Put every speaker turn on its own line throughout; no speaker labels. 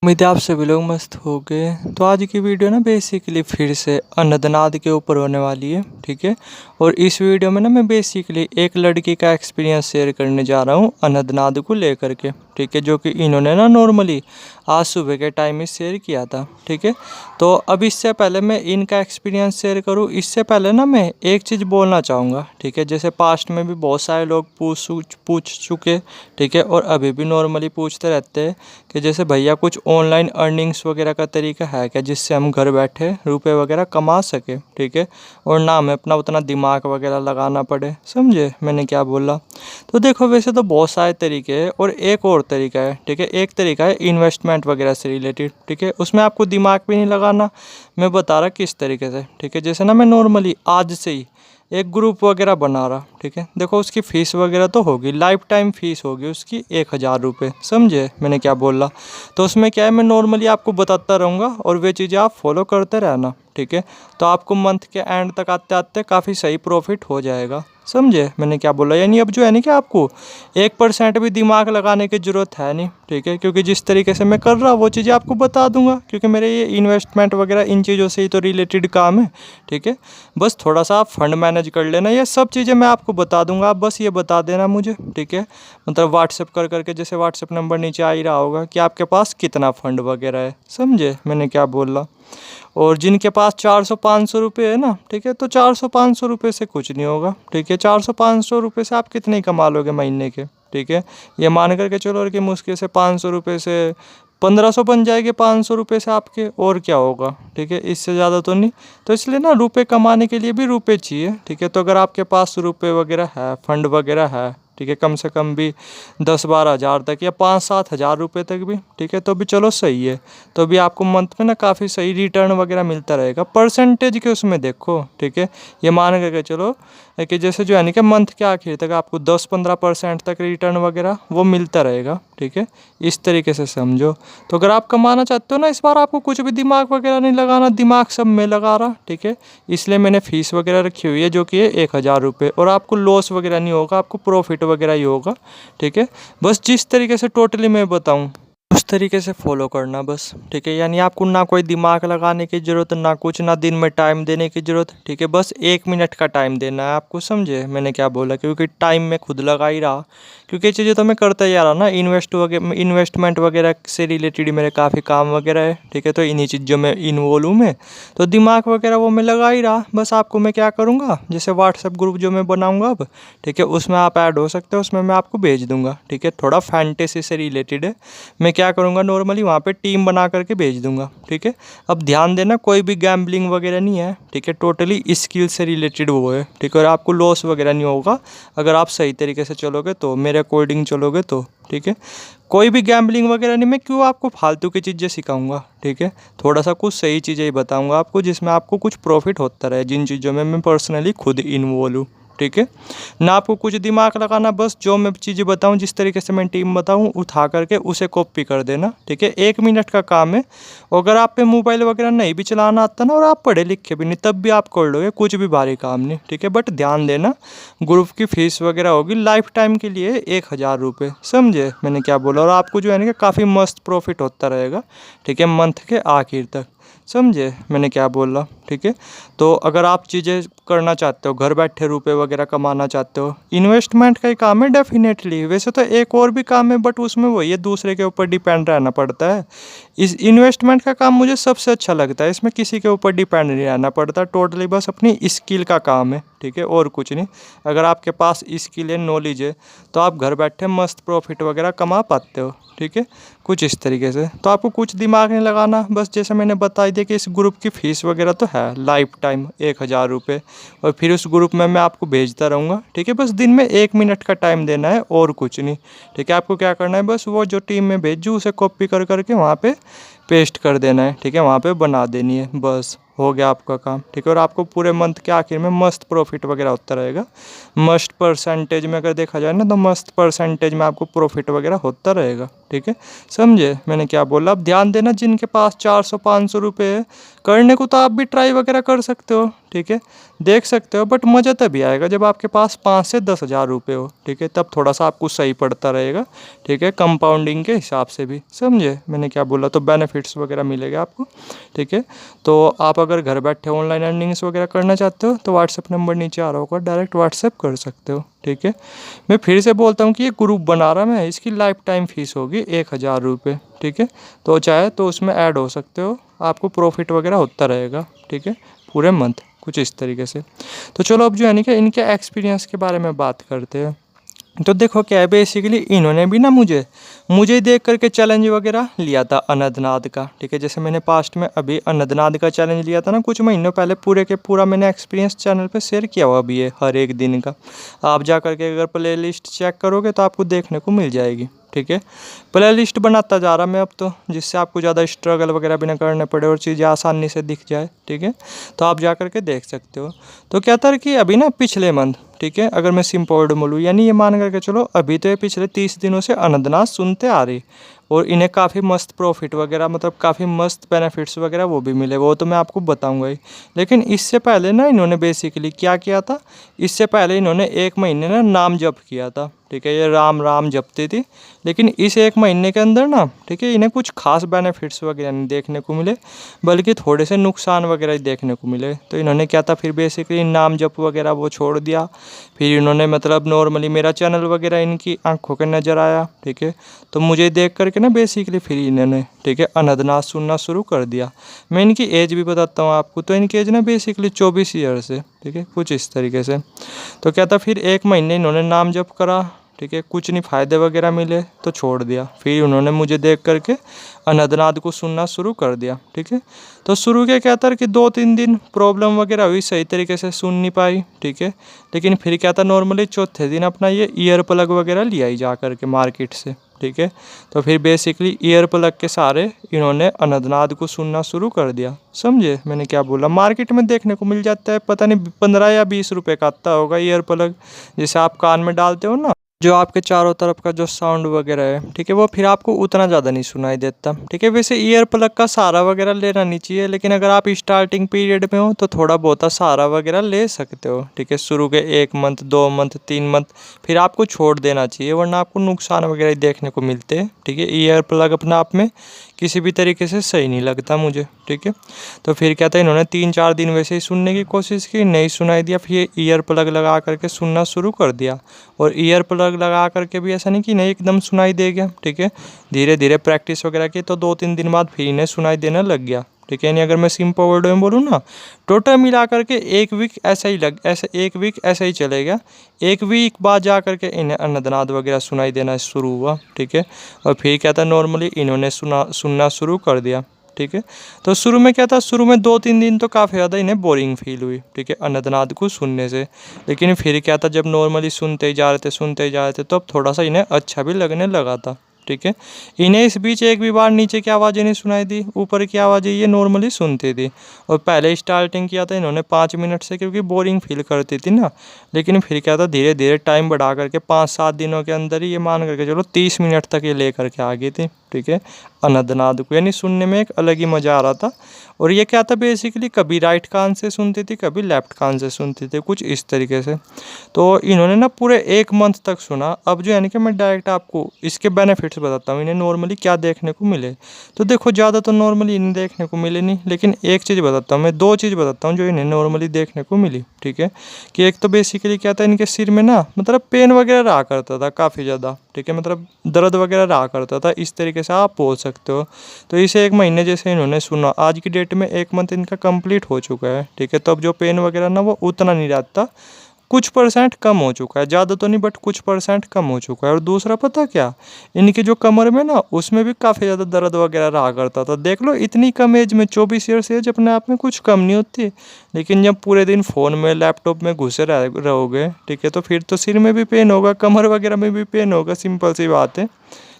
उम्मीद है आप सभी लोग मस्त हो गए। तो आज की वीडियो ना बेसिकली फिर से अनंतनाद के ऊपर होने वाली है, ठीक है। और इस वीडियो में ना मैं बेसिकली एक लड़की का एक्सपीरियंस शेयर करने जा रहा हूँ अनंतनाद को लेकर के, ठीक है, जो कि इन्होंने ना नॉर्मली आज सुबह के टाइम में शेयर किया था, ठीक है। तो अब इससे पहले मैं इनका एक्सपीरियंस शेयर करूँ, इससे पहले ना मैं एक चीज़ बोलना चाहूँगा, ठीक है। जैसे पास्ट में भी बहुत सारे लोग पूछ चुके, ठीक है, और अभी भी नॉर्मली पूछते रहते हैं कि जैसे भैया कुछ ऑनलाइन अर्निंग्स वगैरह का तरीका है क्या, जिससे हम घर बैठे रुपए वगैरह कमा सके, ठीक है, और ना हमें अपना उतना दिमाग वगैरह लगाना पड़े। समझे मैंने क्या बोला? तो देखो, वैसे तो बहुत सारे तरीके हैं और एक और तरीका है, ठीक है। एक तरीका है इन्वेस्टमेंट वगैरह से रिलेटेड, ठीक है, उसमें आपको दिमाग भी नहीं लगाना। मैं बता रहा किस तरीके से, ठीक है। जैसे ना मैं नॉर्मली आज से ही एक ग्रुप वगैरह बना रहा, ठीक है। देखो उसकी फ़ीस वगैरह तो होगी, लाइफ टाइम फ़ीस होगी उसकी 1,000 रुपये। समझे मैंने क्या बोला? तो उसमें क्या है, मैं नॉर्मली आपको बताता रहूँगा और वे चीज़ें आप फॉलो करते रहना, ठीक है। तो आपको मंथ के एंड तक आते आते काफ़ी सही प्रॉफिट हो जाएगा। समझे मैंने क्या बोला? यानी अब जो है नहीं कि आपको 1% भी दिमाग लगाने की ज़रूरत है नहीं, ठीक है, क्योंकि जिस तरीके से मैं कर रहा वो चीज़ें आपको बता दूंगा, क्योंकि मेरे ये इन्वेस्टमेंट वगैरह इन चीज़ों से ही तो रिलेटेड काम है, ठीक है। बस थोड़ा सा आप फंड मैनेज कर लेना, ये सब चीज़ें मैं आपको बता दूंगा, आप बस ये बता देना मुझे, ठीक है। मतलब व्हाट्सएप कर करके, जैसे व्हाट्सएप नंबर नीचे आ ही रहा होगा कि आपके पास कितना फ़ंड वगैरह है। समझे मैंने क्या बोला? और जिनके पास 400-500 रुपये है ना, ठीक है, तो 400-500 रुपये से कुछ नहीं होगा, ठीक है। 400-500 रुपये से आप कितने ही कमा लोगे महीने के, ठीक है। ये मान करके चलो और कि मुश्किल से 500 रुपये से 1500 बन जाएंगे, 500 रुपये से आपके, और क्या होगा, ठीक है, इससे ज़्यादा तो नहीं। तो इसलिए ना रुपए कमाने के लिए भी रुपए चाहिए, ठीक है। तो अगर आपके पास रुपए वगैरह है, फंड वगैरह है, ठीक है, कम से कम भी 10-12 हज़ार तक या 5-7 हज़ार रुपये तक भी, ठीक है, तो भी चलो सही है। तो भी आपको मंथ में ना काफ़ी सही रिटर्न वगैरह मिलता रहेगा, परसेंटेज के उसमें देखो, ठीक है। ये मान करके चलो कि जैसे जो है नहीं कि मंथ के आखिर तक आपको 10-15% तक रिटर्न वगैरह वो मिलता रहेगा, ठीक है। इस तरीके से समझो। तो अगर आप कमाना चाहते हो ना, इस बार आपको कुछ भी दिमाग वगैरह नहीं लगाना, दिमाग सब मैं लगा रहा, ठीक है। इसलिए मैंने फ़ीस वगैरह रखी हुई है जो कि है 1,000 रुपये, और आपको लॉस वगैरह नहीं होगा, आपको प्रॉफिट वगैरह ही होगा, ठीक है। बस जिस तरीके से टोटली मैं बताऊँ उस तरीके से फॉलो करना बस, ठीक है। यानी आपको ना कोई दिमाग लगाने की ज़रूरत, ना कुछ, ना दिन में टाइम देने की ज़रूरत, ठीक है। बस 1 मिनट का टाइम देना है आपको। समझे मैंने क्या बोला? क्योंकि टाइम मैं खुद लगा ही रहा, क्योंकि ये चीज़ें तो मैं करता ही आ रहा ना। इन्वेस्टमेंट वगैरह से रिलेटेड मेरे काफ़ी काम वगैरह है, ठीक है। तो इन्हीं चीज़ों में इन्वॉल्व हूँ मैं, तो दिमाग वगैरह वो मैं लगा ही रहा। बस आपको मैं क्या करूँगा, जैसे व्हाट्सएप ग्रुप जो मैं बनाऊँगा अब, ठीक है, उसमें आप ऐड हो सकते हो, उसमें मैं आपको भेज दूँगा, ठीक है। थोड़ा फैंटेसी से रिलेटेड है। मैं क्या करूँगा, नॉर्मली वहाँ पे टीम बना करके भेज दूँगा, ठीक है। अब ध्यान देना, कोई भी गैम्बलिंग वगैरह नहीं है, ठीक है, टोटली स्किल से रिलेटेड वो है, ठीक है। और आपको लॉस वगैरह नहीं होगा अगर आप सही तरीके से चलोगे तो, मेरे अकॉर्डिंग चलोगे तो, ठीक है। कोई भी गैम्बलिंग वगैरह नहीं, मैं क्यों आपको फालतू की चीज़ें सिखाऊंगा, ठीक है। थोड़ा सा कुछ सही चीज़ें ही बताऊंगा आपको, जिसमें आपको कुछ प्रॉफिट होता रहे, जिन चीज़ों में मैं पर्सनली खुद इन्वॉल्व हूँ, ठीक है। ना आपको कुछ दिमाग लगाना, बस जो मैं चीज़ें बताऊं, जिस तरीके से मैं टीम बताऊं, उठा करके उसे कॉपी कर देना, ठीक है। 1 मिनट का काम है। अगर आप पे मोबाइल वगैरह नहीं भी चलाना आता ना, और आप पढ़े लिखे भी नहीं, तब भी आप कर लोगे, कुछ भी भारी काम नहीं, ठीक है। बट ध्यान देना, ग्रुप की फ़ीस वगैरह होगी लाइफ टाइम के लिए 1,000 रुपये। समझे मैंने क्या बोला? और आपको जो है ना कि काफ़ी मस्त प्रॉफिट होता रहेगा, ठीक है, मंथ के आखिर तक। समझे मैंने क्या बोला? ठीक है। तो अगर आप चीज़ें करना चाहते हो, घर बैठे रुपए वगैरह कमाना चाहते हो, इन्वेस्टमेंट का ही काम है डेफिनेटली। वैसे तो एक और भी काम है, बट उसमें वही है, दूसरे के ऊपर डिपेंड रहना पड़ता है। इस इन्वेस्टमेंट का काम मुझे सबसे अच्छा लगता है, इसमें किसी के ऊपर डिपेंड नहीं रहना पड़ता, टोटली बस अपनी स्किल का काम है, ठीक है, और कुछ नहीं। अगर आपके पास स्किल है, नॉलेज है, तो आप घर बैठे मस्त प्रॉफिट वगैरह कमा पाते हो, ठीक है, कुछ इस तरीके से। तो आपको कुछ दिमाग नहीं लगाना, बस जैसे मैंने बता दिया कि इस ग्रुप की फ़ीस वगैरह तो है लाइफ टाइम 1,000 रुपये, और फिर उस ग्रुप में मैं आपको भेजता रहूँगा, ठीक है। बस दिन में 1 मिनट का टाइम देना है और कुछ नहीं, ठीक है। आपको क्या करना है, बस वो जो टीम में भेजूँ उसे कॉपी कर करके वहाँ पे पेस्ट कर देना है, ठीक है, वहाँ पे बना देनी है, बस हो गया आपका काम, ठीक है। और आपको पूरे मंथ के आखिर में मस्त प्रॉफिट वगैरह होता रहेगा। मस्त परसेंटेज में अगर देखा जाए ना, तो मस्त परसेंटेज में आपको प्रॉफिट वगैरह होता रहेगा, ठीक है। समझे मैंने क्या बोला? अब ध्यान देना, जिनके पास 400-500 रुपये है, करने को तो आप भी ट्राई वगैरह कर सकते हो, ठीक है, देख सकते हो, बट मज़ा तभी आएगा जब आपके पास 5 से 10 हज़ार रुपये हो, ठीक है, तब थोड़ा सा आपको सही पड़ता रहेगा, ठीक है, कंपाउंडिंग के हिसाब से भी, समझे मैंने क्या बोला। तो बेनिफिट्स वगैरह मिलेगा आपको, ठीक है। तो आप अगर घर बैठे ऑनलाइन अर्निंग्स वगैरह करना चाहते हो तो व्हाट्सएप नंबर नीचे आ रहा होगा, डायरेक्ट व्हाट्सएप कर सकते हो, ठीक है। मैं फिर से बोलता हूँ कि ये ग्रुप बना रहा मैं, इसकी लाइफ टाइम फीस होगी 1 हज़ार रुपये, ठीक है। तो चाहे तो उसमें ऐड हो सकते हो, आपको प्रॉफिट वगैरह होता रहेगा, ठीक है, पूरे मंथ कुछ इस तरीके से। तो चलो अब जो है कि इनके एक्सपीरियंस के बारे में बात करते हैं। तो देखो क्या है, बेसिकली इन्होंने भी ना मुझे ही देख करके चैलेंज वगैरह लिया था अनंतनाद का, ठीक है। जैसे मैंने पास्ट में अभी अनंतनाद का चैलेंज लिया था ना कुछ महीनों पहले, पूरे के पूरा मैंने एक्सपीरियंस चैनल पे शेयर किया हुआ भी है हर एक दिन का। आप जा करके अगर प्ले लिस्ट चेक करोगे तो आपको देखने को मिल जाएगी, ठीक है। प्ले लिस्ट बनाता जा रहा मैं अब तो, जिससे आपको ज़्यादा स्ट्रगल वगैरह भी ना करने पड़े और चीज़ें आसानी से दिख जाए, ठीक है। तो आप जा करके देख सकते हो। तो क्या था कि अभी ना पिछले मंथ, ठीक है, अगर मैं सिंपल वर्ड बोलूँ, यानी ये मान करके चलो अभी तो ये पिछले 30 दिनों से अनंतनाद सुनते आ रही, और इन्हें काफ़ी मस्त प्रॉफिट वगैरह, मतलब काफ़ी मस्त बेनिफिट्स वगैरह वो भी मिले, वो तो मैं आपको बताऊंगा ही। लेकिन इससे पहले ना इन्होंने बेसिकली क्या किया था, इससे पहले इन्होंने 1 महीने ना नाम जप किया था, ठीक है, ये राम राम जपती थी। लेकिन इस 1 महीने के अंदर ना, ठीक है, इन्हें कुछ खास बेनिफिट्स वगैरह नहीं देखने को मिले, बल्कि थोड़े से नुकसान वगैरह ही देखने को मिले। तो इन्होंने क्या था फिर बेसिकली नाम जप वगैरह वो छोड़ दिया। फिर इन्होंने मतलब नॉर्मली मेरा चैनल वगैरह इनकी आंखों के नज़र आया, ठीक है। तो मुझे देख करके ना बेसिकली फिर इन्होंने, ठीक है, अनंतनाद सुनना शुरू कर दिया। मैं इनकी एज भी बताता हूँ आपको, तो इनकी एज ना बेसिकली 24 ईयर्स है, ठीक है, कुछ इस तरीके से। तो क्या था फिर 1 महीने इन्होंने नाम जप करा, ठीक है, कुछ नहीं फ़ायदे वगैरह मिले तो छोड़ दिया। फिर उन्होंने मुझे देख करके अनंतनाद को सुनना शुरू कर दिया, ठीक है। तो शुरू के क्या था कि 2-3 दिन प्रॉब्लम वगैरह हुई, सही तरीके से सुन नहीं पाई, ठीक है। लेकिन फिर क्या था, नॉर्मली चौथे दिन अपना ये ईयर प्लग वगैरह लिया ही जा करके मार्केट से, ठीक है। तो फिर बेसिकली ईयर प्लग के सहारे इन्होंने अनंतनाद को सुनना शुरू कर दिया, समझे मैंने क्या बोला। मार्केट में देखने को मिल जाता है, पता नहीं 15 या 20 रुपये का आता होगा ईयर प्लग, जैसे आप कान में डालते हो ना, जो आपके चारों तरफ का जो साउंड वगैरह है, ठीक है, वो फिर आपको उतना ज़्यादा नहीं सुनाई देता, ठीक है। वैसे ईयर प्लग का सहारा वगैरह लेना नहीं चाहिए, लेकिन अगर आप स्टार्टिंग पीरियड में हो तो थोड़ा बहुत सहारा वगैरह ले सकते हो, ठीक है, शुरू के 1 मंथ 2 मंथ 3 मंथ, फिर आपको छोड़ देना चाहिए, वरना आपको नुकसान वगैरह देखने को मिलते हैं, ठीक है। ईयर प्लग अपने आप में किसी भी तरीके से सही नहीं लगता मुझे, ठीक है। तो फिर क्या था, इन्होंने 3-4 दिन वैसे ही सुनने की कोशिश की, नहीं सुनाई दिया, फिर ईयर प्लग लगा करके सुनना शुरू कर दिया। और ईयर प्लग लगा करके भी ऐसा नहीं कि नहीं एकदम सुनाई दे गया, ठीक है, धीरे धीरे प्रैक्टिस वगैरह की तो 2-3 दिन बाद फिर इन्हें सुनाई देने लग गया, ठीक है। यानी अगर मैं सिंपल वर्ड में बोलूँ ना, टोटल मिला करके 1 वीक ऐसा ही 1 वीक ऐसा ही चलेगा। 1 वीक बाद जा करके इन्हें अनंतनाद वगैरह सुनाई देना शुरू हुआ, ठीक है। और फिर क्या था, नॉर्मली इन्होंने सुनना शुरू कर दिया, ठीक है। तो शुरू में क्या था, शुरू में 2-3 दिन तो काफ़ी ज़्यादा इन्हें बोरिंग फील हुई, ठीक है, अनंतनाद को सुनने से। लेकिन फिर क्या था, जब नॉर्मली सुनते ही जा रहे थे तो अब थोड़ा सा इन्हें अच्छा भी लगने लगा था, ठीक है। इन्हें इस बीच एक भी बार नीचे की आवाज़ें नहीं सुनाई दी, ऊपर की आवाज़ें ये नॉर्मली सुनती थी। और पहले स्टार्टिंग किया था इन्होंने 5 मिनट से, क्योंकि बोरिंग फील करती थी ना। लेकिन फिर क्या था, धीरे धीरे टाइम बढ़ा करके 5-7 दिनों के अंदर ही ये मान करके चलो 30 मिनट तक ये ले करके आ गई थी, ठीक है, अनंतनाद को। यानी सुनने में एक अलग ही मज़ा आ रहा था। और ये क्या था, बेसिकली कभी राइट कान से सुनती थी, कभी लेफ्ट कान से सुनती थी, कुछ इस तरीके से। तो इन्होंने ना पूरे 1 मंथ तक सुना। अब जो है कि मैं डायरेक्ट आपको इसके बेनिफिट्स बताता हूँ, इन्हें नॉर्मली क्या देखने को मिले। तो देखो ज़्यादा तो नॉर्मली इन्हें देखने को मिले नहीं, लेकिन एक चीज़ बताता हूँ मैं, 2 चीज़ बताता हूँ जो इन्हें नॉर्मली देखने को मिली, ठीक है। कि एक तो बेसिकली क्या था, इनके सिर में ना मतलब पेन वगैरह रहा करता था काफ़ी ज़्यादा, ठीक है, मतलब दर्द वगैरह रहा करता था, इस तरीके से आप बोल सकते हो। तो इसे 1 महीने जैसे इन्होंने सुना, आज की डेट में 1 मंथ इनका कंप्लीट हो चुका है, ठीक है। तो अब जो पेन वगैरह ना वो उतना नहीं रहता, कुछ परसेंट कम हो चुका है, ज़्यादा तो नहीं बट कुछ परसेंट कम हो चुका है। और दूसरा पता क्या, इनकी जो कमर में ना उसमें भी काफ़ी ज़्यादा दर्द वगैरह रहा करता था। देख लो इतनी कम एज में, 24 ईयर्स एज अपने आप में कुछ कम नहीं होती। लेकिन जब पूरे दिन फ़ोन में लैपटॉप में घुसे रहोगे, ठीक है, तो फिर तो सिर में भी पेन होगा, कमर वगैरह में भी पेन होगा, सिंपल सी बात है,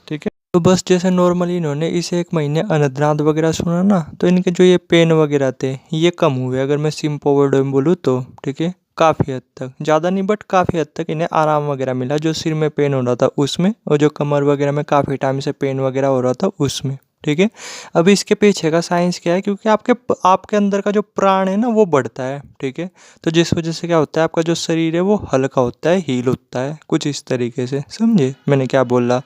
ठीक है। तो बस जैसे नॉर्मली इन्होंने इसे 1 महीने अनंतनाद वगैरह सुना ना, तो इनके जो ये पेन वगैरह थे ये कम हुए, अगर मैं सिंपल वर्ड में बोलूँ तो, ठीक है। काफ़ी हद तक, ज़्यादा नहीं बट काफ़ी हद तक इन्हें आराम वगैरह मिला, जो सिर में पेन हो रहा था उसमें, और जो कमर वगैरह में काफ़ी टाइम से पेन वगैरह हो रहा था उसमें, ठीक है। अब इसके पीछे का साइंस क्या है, क्योंकि आपके अंदर का जो प्राण है ना वो बढ़ता है, ठीक है। तो जिस वजह से क्या होता है, आपका जो शरीर है वो हल्का होता है, हील होता है, कुछ इस तरीके से, समझे मैंने क्या बोला।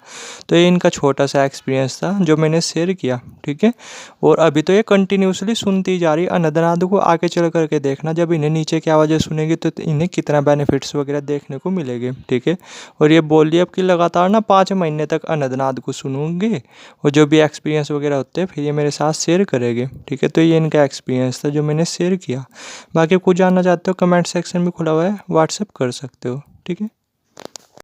तो ये इनका छोटा सा एक्सपीरियंस था जो मैंने शेयर किया, ठीक है। और अभी तो ये कंटिन्यूसली सुनती जा रही अनदनाद को, आगे चल करके देखना जब इन्हें नीचे की आवाज़ें सुनेगी तो इन्हें कितना बेनिफिट्स वगैरह देखने को मिलेंगे, ठीक है। और ये बोल रही अब कि लगातार ना 5 महीने तक अनदनाद को सुनूंगी और जो भी एक्सपीरियंस वगैरह होते हैं फिर ये मेरे साथ शेयर करेंगे, ठीक है। तो ये इनका एक्सपीरियंस था जो मैंने शेयर किया। बाकी कुछ जानना चाहते हो कमेंट सेक्शन में खुला हुआ है, व्हाट्सअप कर सकते हो, ठीक है।